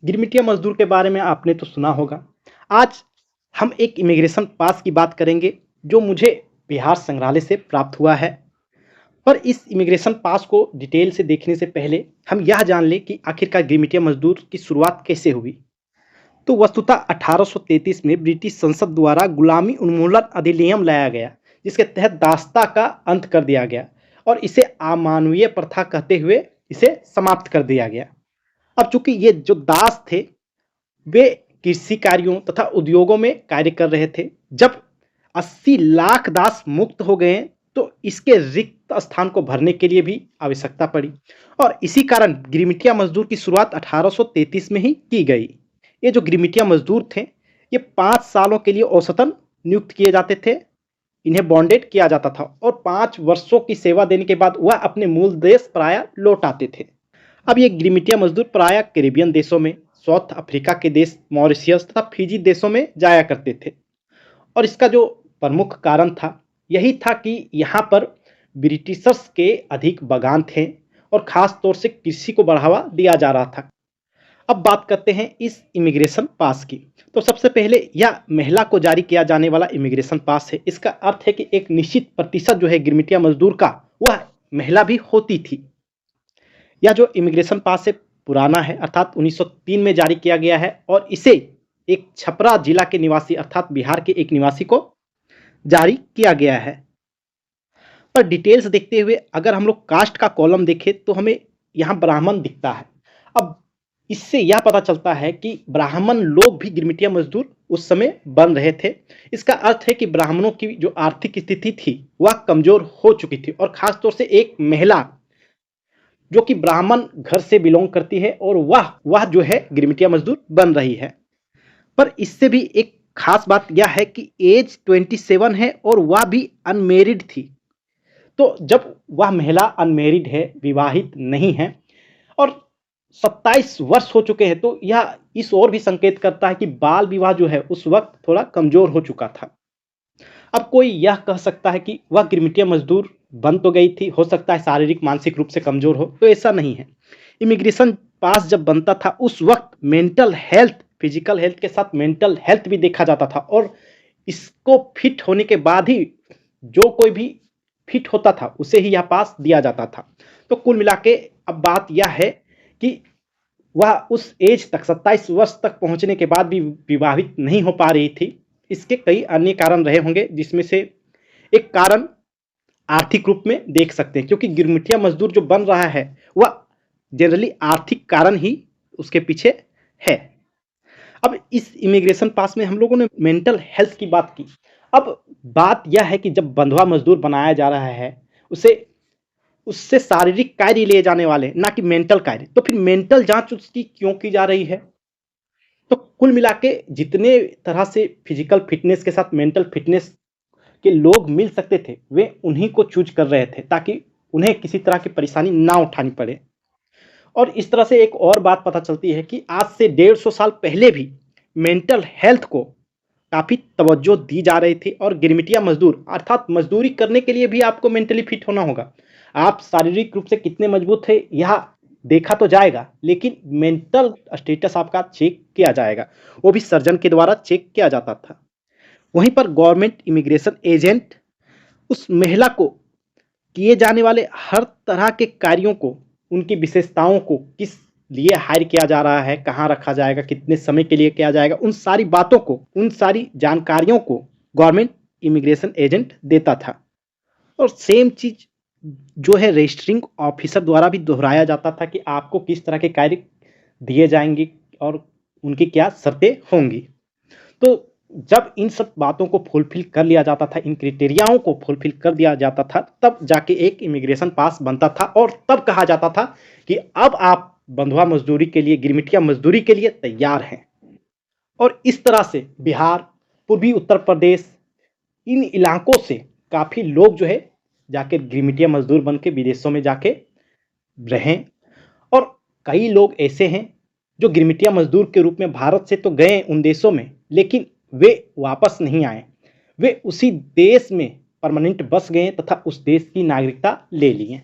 गिरमिटिया मजदूर के बारे में आपने तो सुना होगा। आज हम एक इमिग्रेशन पास की बात करेंगे जो मुझे बिहार संग्रहालय से प्राप्त हुआ है। पर इस इमिग्रेशन पास को डिटेल से देखने से पहले हम यह जान लें कि आखिरकार गिरमिटिया मजदूर की शुरुआत कैसे हुई। तो वस्तुतः 1833 में ब्रिटिश संसद द्वारा गुलामी उन्मूलन अधिनियम लाया गया, जिसके तहत दासता का अंत कर दिया गया और इसे अमानवीय प्रथा कहते हुए इसे समाप्त कर दिया गया। अब चूंकि ये जो दास थे वे कृषि कार्यों तथा उद्योगों में कार्य कर रहे थे। जब 80 लाख दास मुक्त हो गए तो इसके रिक्त स्थान को भरने के लिए भी आवश्यकता पड़ी और इसी कारण गिरमिटिया मजदूर की शुरुआत 1833 में ही की गई। ये जो गिरमिटिया मजदूर थे ये 5 सालों के लिए औसतन नियुक्त किए जाते थे। इन्हें बॉन्डेड किया जाता था और 5 वर्षों की सेवा देने के बाद वह अपने मूल देश प्राय लौट आते थे। अब ये गिरमिटिया मजदूर प्राय कैरिबियन देशों में, साउथ अफ्रीका के देश मॉरिशियस तथा फिजी देशों में जाया करते थे और इसका जो प्रमुख कारण था यही था कि यहाँ पर ब्रिटिशर्स के अधिक बागान थे और ख़ास तौर से कृषि को बढ़ावा दिया जा रहा था। अब बात करते हैं इस इमिग्रेशन पास की। तो सबसे पहले यह महिला को जारी किया जाने वाला इमिग्रेशन पास है। इसका अर्थ है कि एक निश्चित प्रतिशत जो है गिरमिटिया मजदूर का वह महिला भी होती थी। यह जो इमिग्रेशन पास है पुराना है, अर्थात 1903 में जारी किया गया है और इसे एक छपरा जिला के निवासी अर्थात बिहार के एक निवासी को जारी किया गया है। पर डिटेल्स देखते हुए अगर हम लोग कास्ट का कॉलम देखें तो हमें यहाँ ब्राह्मण दिखता है। अब इससे यह पता चलता है कि ब्राह्मण लोग भी गिरमिटिया मजदूर उस समय बन रहे थे। इसका अर्थ है कि ब्राह्मणों की जो आर्थिक स्थिति थी वह कमजोर हो चुकी थी और खासतौर से एक महिला जो कि ब्राह्मण घर से बिलोंग करती है और वह जो है गिरमिटिया मजदूर बन रही है। पर इससे भी एक खास बात यह है कि एज 27 है और वह भी अनमेरिड थी। तो जब वह महिला अनमेरिड है, विवाहित नहीं है और 27 वर्ष हो चुके हैं तो यह इस ओर भी संकेत करता है कि बाल विवाह जो है उस वक्त थोड़ा कमजोर हो चुका था। अब कोई यह कह सकता है कि वह गिरमिटिया मजदूर बन तो गई थी, हो सकता है शारीरिक मानसिक रूप से कमजोर हो, तो ऐसा नहीं है। इमिग्रेशन पास जब बनता था उस वक्त मेंटल हेल्थ, फिजिकल हेल्थ के साथ मेंटल हेल्थ भी देखा जाता था और इसको फिट होने के बाद ही जो कोई भी फिट होता था उसे ही यह पास दिया जाता था। तो कुल मिला के अब बात यह है कि वह उस एज तक 27 वर्ष तक पहुंचने के बाद भी विवाहित नहीं हो पा रही थी। इसके कई अन्य कारण रहे होंगे, जिसमें से एक कारण आर्थिक रूप में देख सकते हैं, क्योंकि गिरमिटिया मजदूर जो बन रहा है वह जनरली आर्थिक कारण ही उसके पीछे है। अब इस इमिग्रेशन पास में हम लोगों ने मेंटल हेल्थ की बात की। अब बात यह है कि जब बंधुआ मजदूर बनाया जा रहा है उससे शारीरिक कार्य लिए जाने वाले, ना कि मेंटल कार्य, तो फिर मेंटल जांच उसकी क्यों की जा रही है। तो कुल मिला के जितने तरह से फिजिकल फिटनेस के साथ मेंटल फिटनेस के लोग मिल सकते थे वे उन्हीं को चूज कर रहे थे ताकि उन्हें किसी तरह की परेशानी ना उठानी पड़े। और इस तरह से एक और बात पता चलती है कि आज से 150 साल पहले भी मेंटल हेल्थ को काफ़ी तवज्जो दी जा रही थी और गिरमिटिया मजदूर अर्थात मजदूरी करने के लिए भी आपको मेंटली फिट होना होगा। आप शारीरिक रूप से कितने मजबूत है यह देखा तो जाएगा, लेकिन मेंटल स्टेटस आपका चेक किया जाएगा, वो भी सर्जन के द्वारा चेक किया जाता था। वहीं पर गवर्नमेंट इमिग्रेशन एजेंट उस महिला को किए जाने वाले हर तरह के कार्यों को, उनकी विशेषताओं को, किस लिए हायर किया जा रहा है, कहाँ रखा जाएगा, कितने समय के लिए किया जाएगा, उन सारी बातों को, उन सारी जानकारियों को गवर्नमेंट इमिग्रेशन एजेंट देता था। और सेम चीज जो है रजिस्टरिंग ऑफिसर द्वारा भी दोहराया जाता था कि आपको किस तरह के कार्य दिए जाएंगे और उनकी क्या शर्तें होंगी। तो जब इन सब बातों को फुलफिल कर लिया जाता था, इन क्राइटेरियाओं को फुलफिल कर दिया जाता था, तब जाके एक इमिग्रेशन पास बनता था और तब कहा जाता था कि अब आप बंधुआ मजदूरी के लिए, गिरमिटिया मजदूरी के लिए तैयार हैं। और इस तरह से बिहार, पूर्वी उत्तर प्रदेश, इन इलाकों से काफ़ी लोग जो है जाके गिरमिटिया मजदूर बन के विदेशों में जाके रहें और कई लोग ऐसे हैं जो गिरमिटिया मजदूर के रूप में भारत से तो गए उन देशों में, लेकिन वे वापस नहीं आए। वे उसी देश में परमानेंट बस गए तथा उस देश की नागरिकता ले लिए।